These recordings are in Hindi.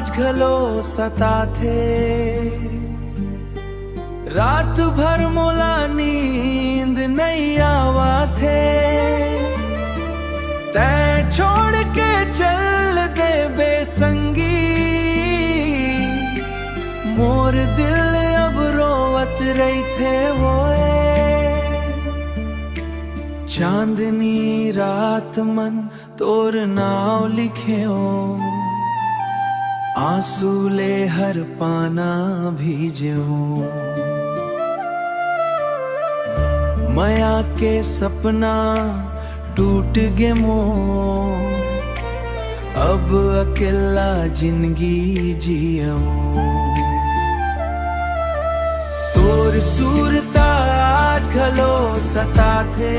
आज घलो सता थे, रात भर मोला नींद नहीं आवा थे। तै छोड़ के चल दे बेसंगी, मोर दिल अब रोवत रही थे वोए। चांदनी रात मन तोर नाव लिखे हो, आंसू ले हर पाना भीजे हो। माया के सपना टूट गे मो, अब अकेला जिंदगी जियो। तोर सूरता आज घलो सता थे,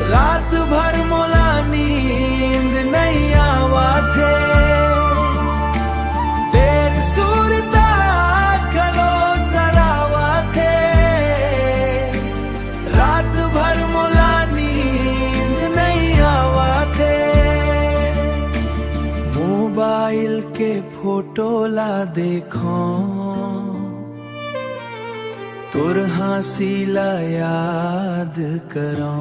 रात भर मोला नींद नहीं आवा थे। तेर सूरता आज घलो सरावा थे, रात भर मोला नींद नहीं आवा थे। मोबाइल के फोटो ला देखो, तोर हंसी ला याद करो।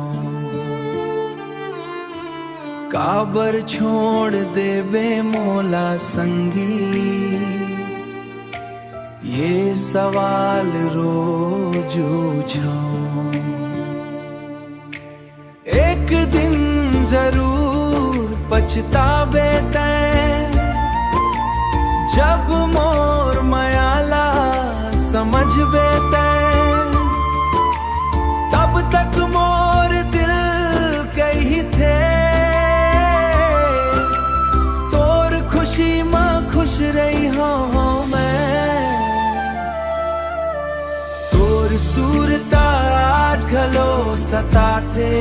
काबर छोड़ देबे मोला संगी, ये सवाल रोज पूछो। एक दिन जरूर पछताबे तैं, जब मोर मयाला समझबे तैं। तब तक मोर दिल कही थे, तोर खुशी मां खुश रही हो मैं। तोर सूरता आज घलो सता थे,